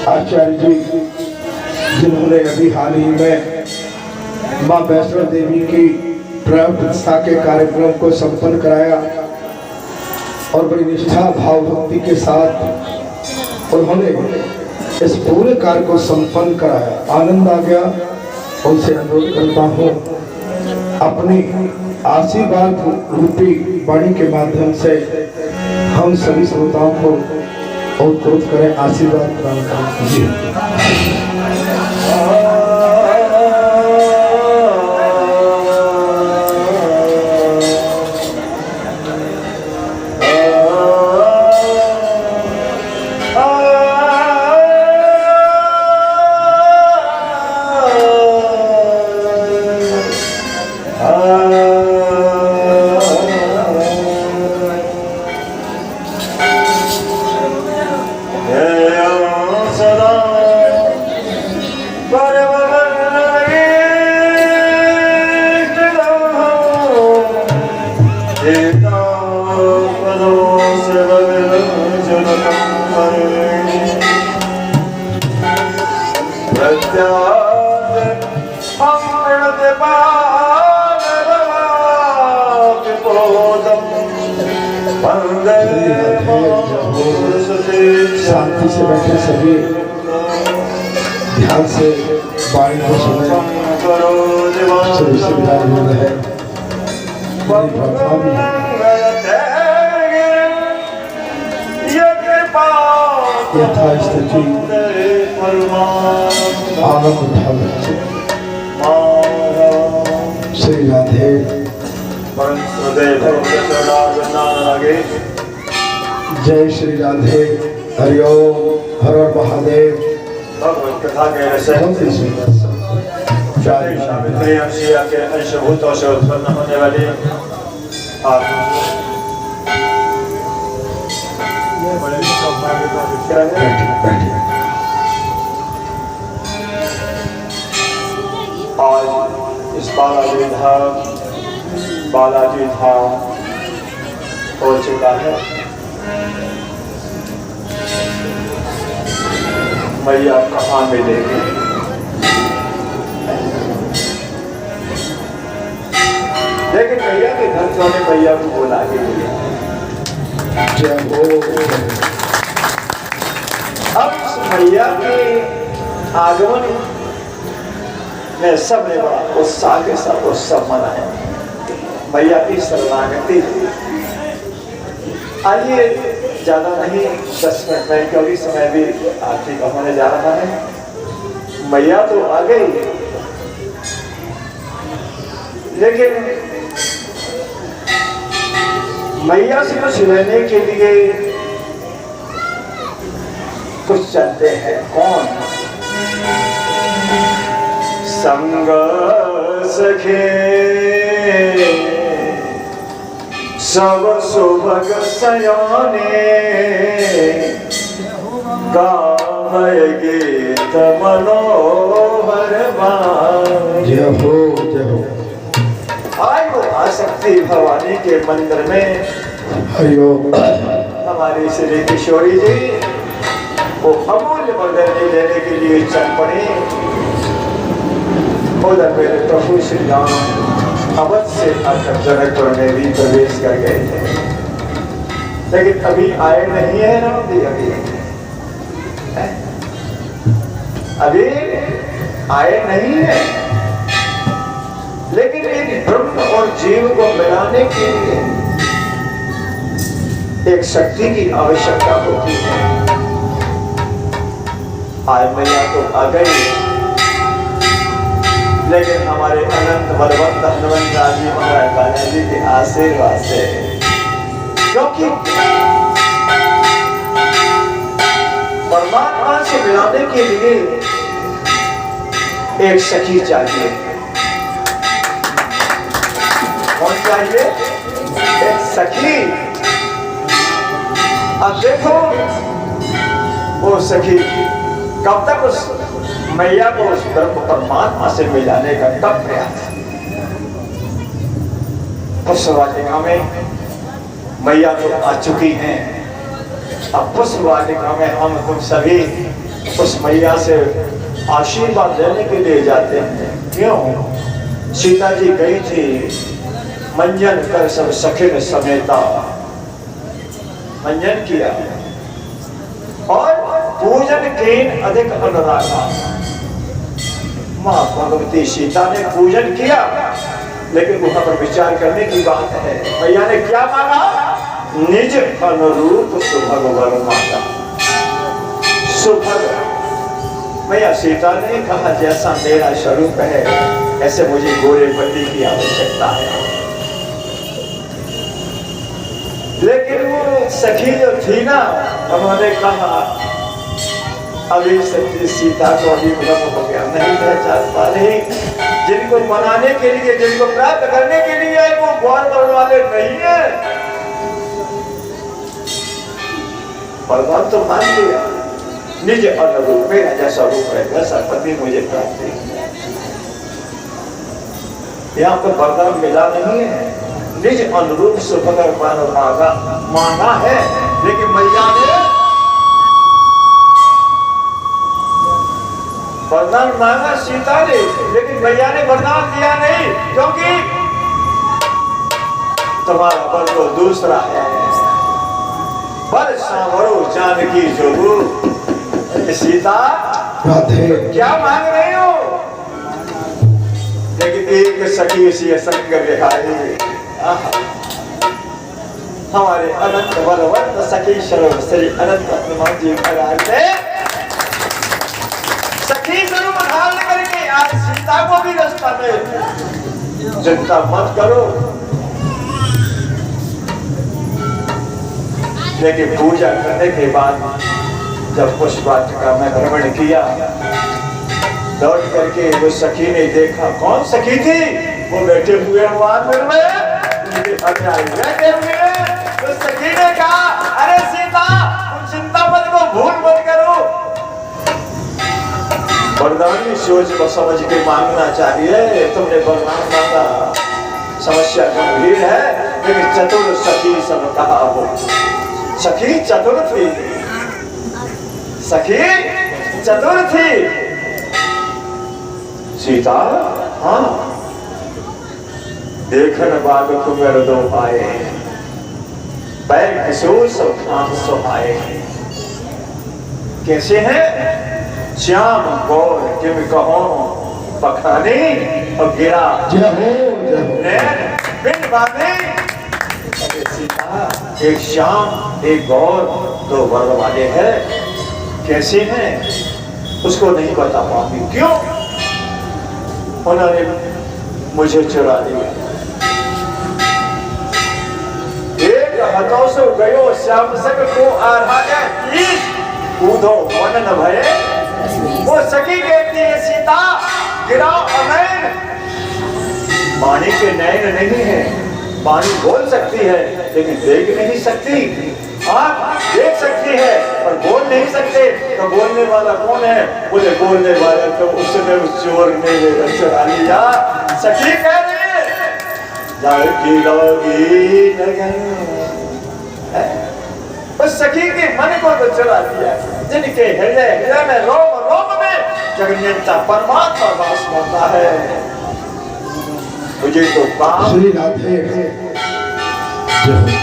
आचार्य जी जिन्होंने अभी हाल ही में मां वैष्णो देवी की प्राण प्रतिष्ठा के कार्यक्रम को संपन्न कराया और बड़ी निष्ठा भाव भक्ति के साथ उन्होंने इस पूरे कार्य को संपन्न कराया। आनंद आ गया। उनसे अनुरोध करता हूँ अपनी आशीर्वाद रूपी वाणी के माध्यम से हम सभी श्रोताओं को ओतप्रोत करें, आशीर्वाद प्रदान करें। जी शांति से बैठे सभी ध्यान से वाणी को सुने। सभी सुविधा हो रहे हैं, प्रार्थना भी है। यथा स्थिति आनंद उठा बच्चे। श्री राधे। जय श्री राधे। हरिओम। हर हर महादेव। कथा के अंशभूतों से उत्पन्न होने वाली आज इस बालाजी धाम हो चुका है। मैया कहाँ मिलेगी? लेकिन मैया के भक्तों ने मैया को बोला के लिए अब इस मैया के आगमन में सबने बड़ा उत्साह के साथ उत्सव मनाया। मैया की शरणागति। आइए ज्यादा नहीं, 10 मिनट में, क्योंकि समय भी आखिरी का होने जा रहा है। मैया तो आ गई, लेकिन मैया से कुछ लेने के लिए कुछ चलते हैं। कौन? संग सखे सब सुभग सयाने गावय गीत मनोहर बानी। जय हो, जय हो। आज वो आसक्ति भवानी के मंदिर में हरिओम। हमारी श्री किशोरी जी वो अमूल्य बरदानी लेने के लिए चल पड़ी। उधर मेरे प्रभु श्री राम अवध से आकर जनकपुर में भी प्रवेश कर गए थे, लेकिन अभी आए नहीं है ना। अभी आए नहीं है, लेकिन एक ब्रह्म और जीव को मिलाने के लिए एक शक्ति की आवश्यकता होती है। आज मैया तो आ गई, लेकिन हमारे अनंत बलवंत हनुमंत जी महाराज जी के आशीर्वाद से, क्योंकि परमात्मा से मिलाने के लिए एक सखी चाहिए। कौन चाहिए? एक सखी। अब देखो वो सखी कब तक उस मैया को उस ब्रह्म परमात्मा से मिलाने का कब प्रयास। पुष्पवाटिका में मैया तो आ चुकी हैं, अब पुष्पवाटिका में हम तुम सभी उस मैया से आशीर्वाद लेने के लिए जाते हैं। क्यों? सीता जी गई थी मंजन कर सब सखिन समेता, मंजन किया और पूजन के अधिक अनुरागा। मां भगवती सीता ने पूजन किया, लेकिन वहां पर विचार करने की बात है। मैया ने क्या मांगा? निज अनुरूप सुभग वर मांगा। सुभग मैया सीता ने कहा जैसा मेरा स्वरूप है ऐसे मुझे गोरे पति की आवश्यकता है। लेकिन वो सखी जो थी ना, उन्होंने कहा अभी सच्ची सीता को अभी भ्रम हो गया, नहीं पहचान पा रही। जिनको मनाने के लिए, जिनको प्राप्त करने के लिए वो गौर करने वाले नहीं है। भगवान तो मान लिया निज अनुरूप मेरा जैसा रूप है वैसा पति मुझे प्राप्त है। यहाँ पर वरदान मिला नहीं है, निज अनुरूप सुभग मांगा है। लेकिन मैया ने वरदान मांगा सीता ने, लेकिन मैया ने वरदान दिया नहीं, क्योंकि तुम्हारा वर तो दूसरा है। पर सांवरो जानकी जोगु। सीता क्या मांग रही हो? लेकिन एक सखी सी संग विहारी, हमारे अनंत बलवंत सखी सर्व श्री अनंत हनुमान जी महाराज ने सखी स्वरूप धारण करके आज सीता को भी रास्ता में चिंता मत करो। लेकिन पूजा करने के बाद जब पुष्पवाटिका में भ्रमण किया, लौट करके वो सखी ने देखा। कौन सखी थी? वो बैठे हुए हनुमान में बैठे हुए। तो सखी ने कहा अरे सीता तुम चिंता मत करो, भूल मत करो। वरदान सोच को समझ के मांगना चाहिए। तुमने वरदान मांगा, समस्या गंभीर है। लेकिन चतुर सखी सब कहा हो। सखी चतुर थी, सखी चतुर थी सीता। हाँ, देखन बाग कुमेर दो आए, पैर किशोर सुहाए। कैसे हैं? श्याम गौर किम कहो पखाने और गिरा बिन बांधे। सीता एक श्याम एक गौर दो वर्ण वाले हैं। कैसे हैं उसको नहीं बता पाऊंगी। क्यों? उन्होंने मुझे चुरा लिया। एक हाथों से गयो श्याम सक को आराधे कूदो मन न भये। वो सखी कहती है सीता गिराओ अनैन। पानी के नैन नहीं है, पानी बोल सकती है लेकिन देख नहीं सकती। आँख देख सकती है पर बोल नहीं सकते। तो बोलने वाला कौन है? बोले बोलने वाला तो उसने उस चोर ने चुरा लिया। सखी कह रही है जागी लोगी लगन। उस सखी के मन को तो चुरा लिया, जिनके हृदय में रोम रोम में जगन्यता परमात्मा वास करता है। मुझे तो काम श्री राधे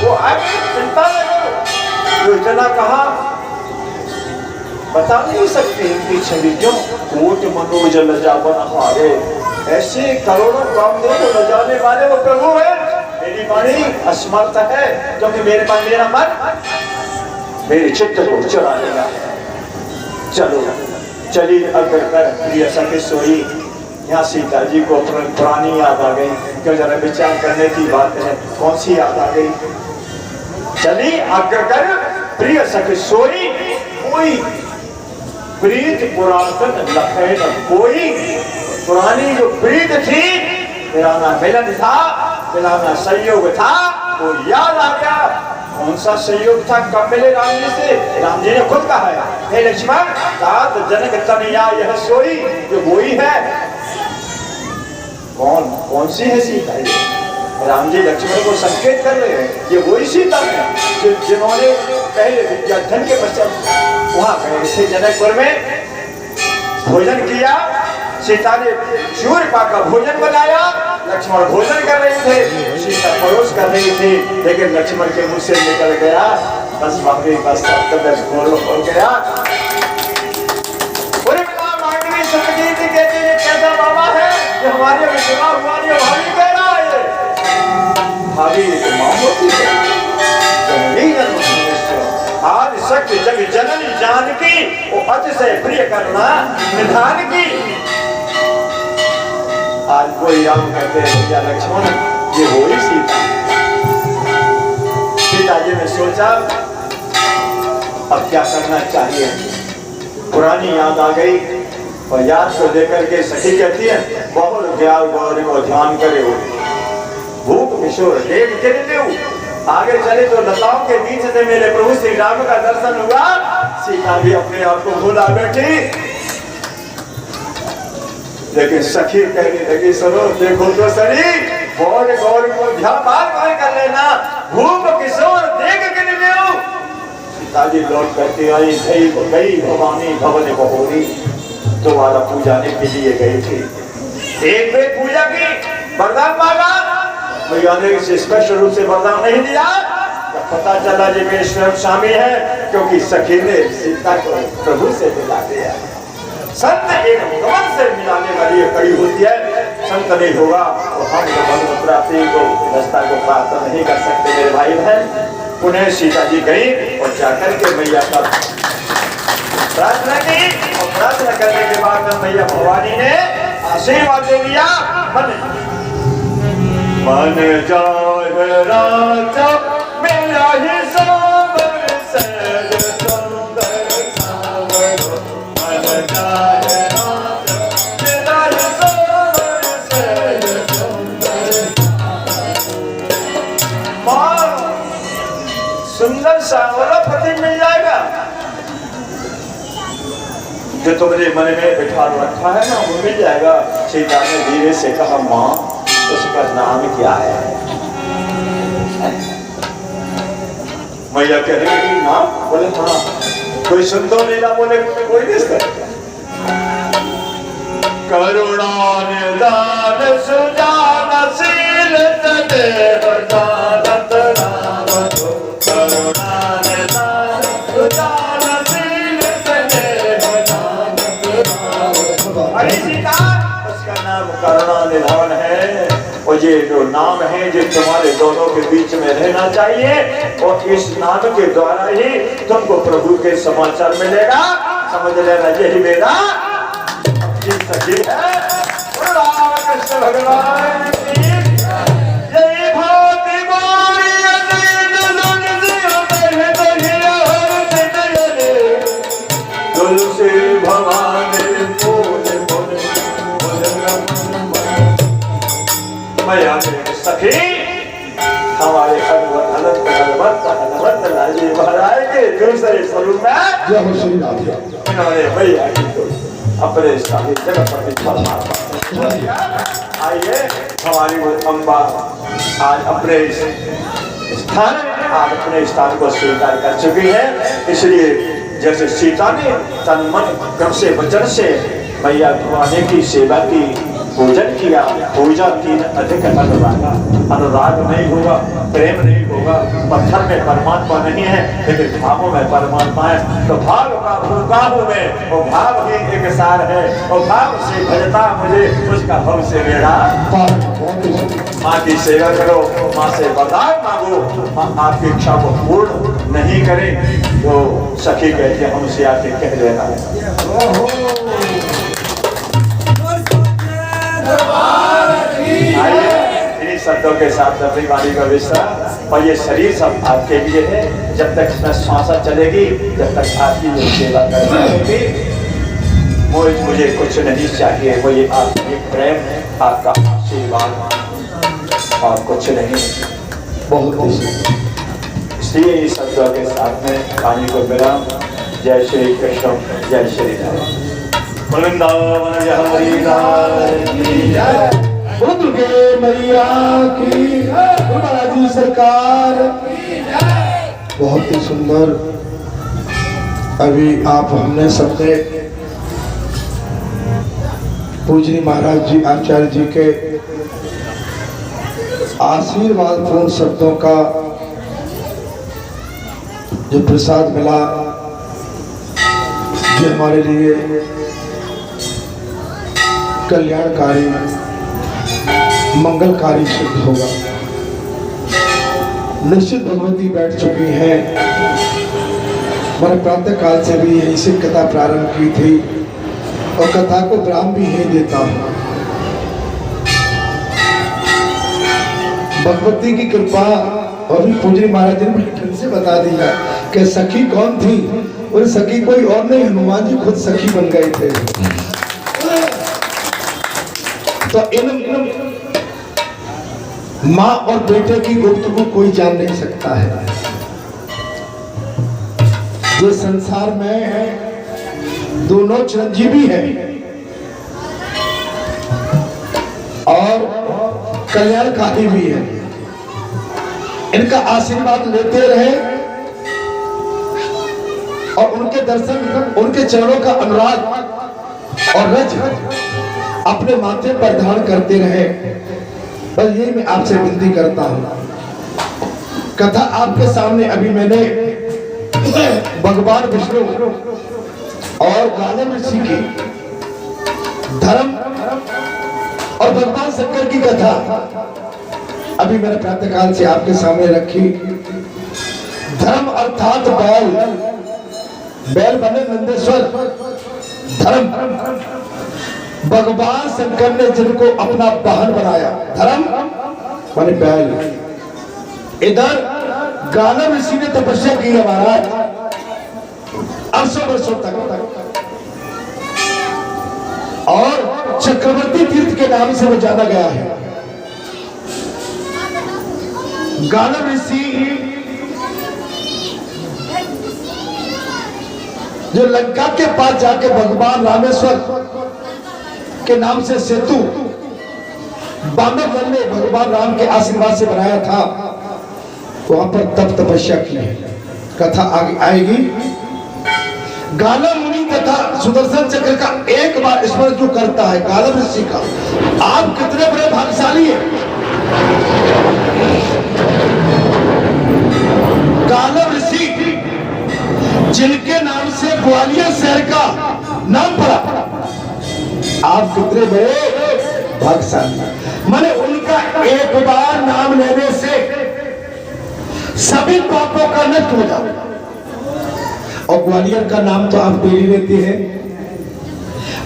वो आगे चिंता में जो इतना कहा बता नहीं सकते इनकी छवि। क्यों? कोट मनोज लजा बन हारे। ऐसे करोड़ों कामदेव को लजाने वाले वो प्रभु है। मेरी वाणी असमर्थ है क्योंकि मेरे पास मेरा मन मेरे चित्त को चुरा लेगा। चलो चलिए अगर कर प्रिय सखी सोई। यहाँ सीता जी को पुरानी याद आ गई। क्यों? जरा विचार करने की बात है। कौन सी याद आ गई? चली अग्रकर प्रिय सखी सोई। कोई प्रीत पुरातन लखे न कोई। पुरानी जो प्रीत थी, मिलाना मिलन था, मिलाना संयोग था, वो याद आ गया। कौन सा संयोग था, कब मिले राम जी से? राम जी ने खुद कहा है, हे लक्ष्मण, तात जनक तनया यह सोई, जो वही है। कौन सी है सीता? राम जी लक्ष्मण को संकेत कर रहे हैं, ये वही सीता है जिन्होंने पहले विद्याधन के पश्चात वहां गए थे जनकपुर में, भोजन किया। सीता ने शूर्पणखा का भोजन बनाया, लक्ष्मण भोजन कर रहे थे, सीता परोस कर रही थी, लेकिन लक्ष्मण के मुंह से निकल गया, बस वाकई बस हो गया। कहते हैं कैसा बाबा है, ये हमारे अभी सुना हुआ नहीं, भाभी कह रहा है। भाभी तो मां होती है, आज सत्य जग जननी जानकी, वो अतिशय प्रिय करना निधान की। आज कोई राम कहते हैं या लक्ष्मण, ये हो ही सीता। पिताजी ने सोचा अब क्या करना चाहिए। पुरानी याद आ गई और याद को लेकर के सखी कहती है, बहुत ज्ञान गौरी को ध्यान करे हो, भूप किशोर देव के आगे चले तो लताओं के बीच से मेरे प्रभु श्री राम का दर्शन हुआ। सीता भी अपने आप को भूला बैठी, लेकिन सखी कहने लगी, सुनो देखो तो सही, और गौर को ध्यान बार कर लेना, भूप किशोर देख के निभे। सीताजी लौट करके आई, गई भवानी भवन बहोरी, दोबारा पूजाने के लिए गई थी। एक बेर पूजा की, वरदान मांगा, भैया ने इसे स्पष्ट रूप से वरदान नहीं दिया। जब पता चला जी में स्वयं शामिल है, क्योंकि सखी ने सीता को प्रभु से मिला दिया। संत एक भगवान से मिलाने वाली कड़ी होती है, संत नहीं होगा तो हम भगवत प्राप्ति को रास्ता को प्राप्त नहीं कर सकते। मेरे भाई बहन, पुनः सीता जी गई और जाकर के मैया का प्रार्थना की, और प्रार्थना करने के बाद मैया भवानी ने आशीर्वाद दे दिया। मन जाए राजा मेरा ही सावर सहज सुंदर सावर, मन जाए राजा मेरा ही सावर सहज सुंदर सावर। सुंदर सावरा पति मिल जाएगा जो तुमने मन में बिठा रखा है ना, वो मिल जाएगा। सीता ने धीरे से कहा, माँ उसका नाम क्या है? मैया कह रही है नाम? बोले हाँ। कोई सुन तो नहीं ना, बोले कोई नहीं। करुणा निदान सुजानशील सदैव जानत राम, करुणा निदान सुजानशील सदैव जानत राम। अरे सीता, उसका नाम करुणा निधान है। और ये जो नाम है जो तुम्हारे दोनों के बीच में रहना चाहिए, और इस नाम के द्वारा ही तुमको प्रभु के समाचार मिलेगा। समझ लेना, यही मेरा सखी है। राम कृष्ण भगवान की यही भांति तुलसी भवानी मैया सखी हमारे हनुमत लाली महाराज के दूसरे स्वरूप में इन्होंने मैया की अपने स्थान जगह पर आइए। हमारी अम्बा आज अपने स्थान आज अपने स्थान को स्वीकार कर चुकी है। इसलिए जैसे सीता ने तन मन क्रम से वचन से मैया भवानी की सेवा की, पूजन किया, पूजा की, अधिक अनुराग नहीं होगा, प्रेम नहीं होगा। पत्थर में परमात्मा नहीं है, लेकिन भावों में परमात्मा है। तो भाव का भूखा हूँ मैं, वो भाव ही एक सार है। और भाव से भजता मुझे, उसका भव से मेरा। माँ की सेवा करो, माँ से वरदान मांगो, माँ आपकी इच्छा को पूर्ण नहीं करे तो सखी कहते हमसे आके कह देना। इन्हीं शब्दों के साथ अपनी वाणी का विस्तार। और ये शरीर सब आपके लिए है, जब तक इसमें श्वासा चलेगी, जब तक आपकी सेवा करनी होगी। मुझे कुछ नहीं चाहिए, मुझे आपके प्रेम, आपका आशीर्वाद और कुछ नहीं। बहुत इसलिए इस शब्दों के साथ में वाणी को विराम। जय श्री कृष्ण, जय श्री राम। वृंदावन हरि लाल की जय। बोलो दुर्गे मैया की, बालाजी सरकार की जय। बहुत ही सुंदर। अभी आप हमने सबने पूजनी महाराज जी आचार्य जी के आशीर्वाद पूर्ण शब्दों का जो प्रसाद मिला, जो हमारे लिए कल्याणकारी मंगलकारी सिद्ध होगा। निश्चित भगवती बैठ चुकी हैं। मैंने प्रातः काल से भी यही से कथा प्रारंभ की थी और कथा को विराम भी यही देता हूँ। भगवती की कृपा। और भी पूजनी महाराज ने बड़ी ढंग से बता दिया कि सखी कौन थी, और सखी कोई और नहीं, हनुमान जी खुद सखी बन गए थे। तो इन माँ और बेटे की गुप्त को कोई जान नहीं सकता है। जो संसार में दोनों चिरंजीवी हैं और कल्याणकारी भी है, इनका आशीर्वाद लेते रहे और उनके दर्शन, उनके चरणों का अनुराग और रज अपने माथे पर धारण करते रहे। बस यही मैं आपसे विनती करता हूं। कथा आपके सामने अभी मैंने भगवान विष्णु और गालव ऋषि की धर्म और भगवान शंकर की कथा अभी मैंने प्रातःकाल से आपके सामने रखी। धर्म अर्थात बैल, बैल बने नंदेश्वर। धर्म भगवान शंकर ने जिनको अपना वाहन बनाया, धर्म माने बैल। इधर गालव ऋषि ने तपस्या की है महाराज, 800 वर्षों तक, और चक्रवर्ती तीर्थ के नाम से वो जाना गया है। गालव ऋषि जो लंका के पास जाके भगवान रामेश्वर के नाम से सेतु बांधव ने भगवान राम के आशीर्वाद से बनाया था, वहां पर तप तपस्या की है। कथा आगे आएगी। गालव मुनि तथा सुदर्शन चक्र का एक बार स्मरण जो करता है गालव ऋषि का, आप कितने बड़े भाग्यशाली हैं। गालव ऋषि जिनके नाम से ग्वालियर शहर का नाम पड़ा, आप कितने बड़े भाग्यशाली। माने उनका एक बार नाम लेने से सभी पापों का नष्ट हो जाता। और ग्वालियर का नाम तो आप डेली लेते हैं।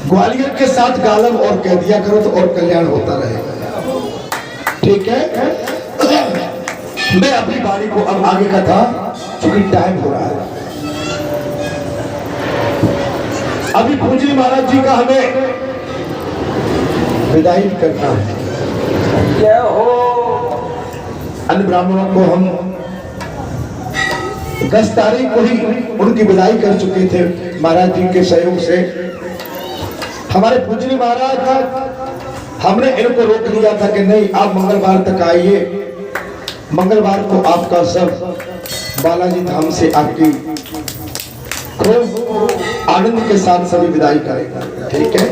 ग्वालियर के साथ गालव और कह दिया करो तो और कल्याण होता रहेगा। ठीक है। मैं अपनी बारी को अब आगे का था, चूंकि टाइम हो रहा है। अभी पूजनी महाराज जी का हमें विदाई करना है। जय हो। अन्य ब्राह्मणों को हम 10 तारीख को ही उनकी विदाई कर चुके थे महाराज जी के सहयोग से। हमारे पूजनी महाराज, हमने इनको रोक लिया था कि नहीं आप मंगलवार तक आइए, मंगलवार को आपका सब बालाजी धाम से आपकी खूब आनंद के साथ सभी विदाई करेगा। ठीक है।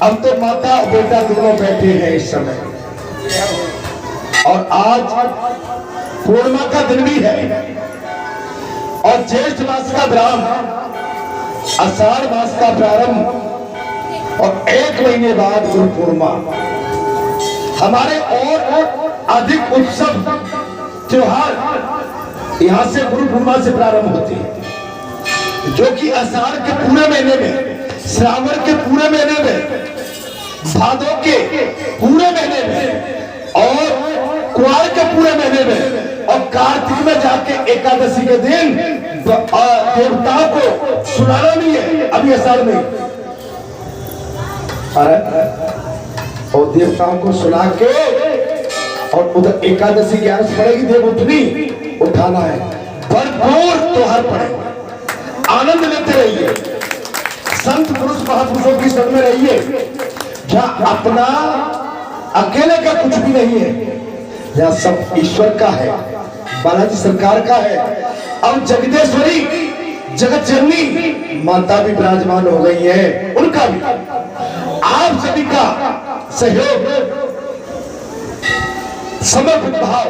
अब तो माता और बेटा दोनों बैठे हैं इस समय, और आज पूर्णिमा का दिन भी है और ज्येष्ठ मास का विराम, आषाढ़ मास का प्रारंभ और 1 महीने बाद गुरु पूर्णिमा। हमारे और अधिक उत्सव त्योहार यहां से गुरु पूर्णिमा से प्रारंभ होती है, जो कि आषाढ़ के पूरे महीने में, श्रावण के पूरे महीने में, भादों के पूरे महीने में और कुआर के पूरे महीने में और कार्तिक में जाके एकादशी के दिन देवताओं को सुनाना नहीं है अभी अषाढ़ में। अरे और देवताओं को सुना के और उधर एकादशी 11 पड़ेगी देवउठनी उठाना है, भरपूर त्योहार पड़े, आनंद लेते रहिए, संत पुरुष महापुरुषों की संग में रहिए, जहाँ अपना अकेले का कुछ भी नहीं है, जहाँ सब ईश्वर का है, बालाजी सरकार का है। और जगदेश्वरी जगत जननी माता भी विराजमान हो गई है, उनका भी आप सभी का सहयोग, समर्पित भाव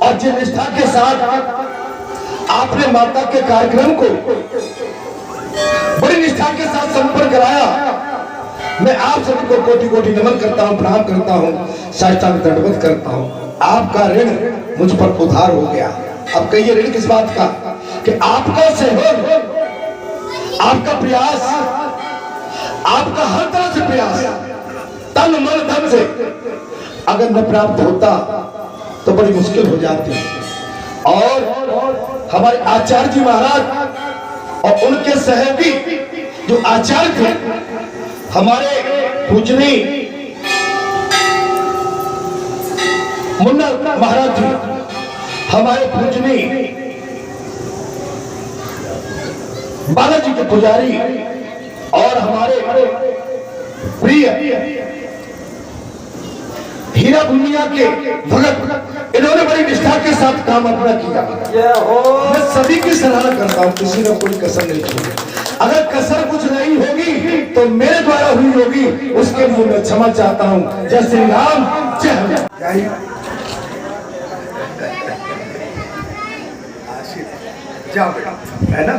और जिस निष्ठा के साथ आपने माता के कार्यक्रम को बड़ी निष्ठा के साथ संपन्न कराया, मैं आप सभी को कोटि कोटि नमन करता हूं, प्रणाम करता हूं, साष्टांग दंडवत करता हूं। आपका ऋण मुझ पर उधार हो गया। अब कहिए ऋण किस बात का? कि आपका सहयोग, आपका प्रयास, आपका हर तरह से प्रयास, तन मन धन से अगर न प्राप्त होता तो बड़ी मुश्किल हो जाती। और हमारे आचार्य जी महाराज और उनके सहयोगी जो आचार्य थे, हमारे पूजनी मुन्ना महाराज जी, हमारे पूजनी बालाजी के पुजारी और हमारे प्रिय हीरा भूमिया के भगत, इन्होंने बड़ी निष्ठा के साथ काम अपना किया। मैं सभी की सराहना करता हूँ, किसी ने कोई कसर नहीं छोड़ी। अगर कसर कुछ नहीं होगी तो मेरे द्वारा हुई होगी, उसके लिए मैं क्षमा चाहता हूँ। जय श्री राम, जय जाओ बेटा, है ना।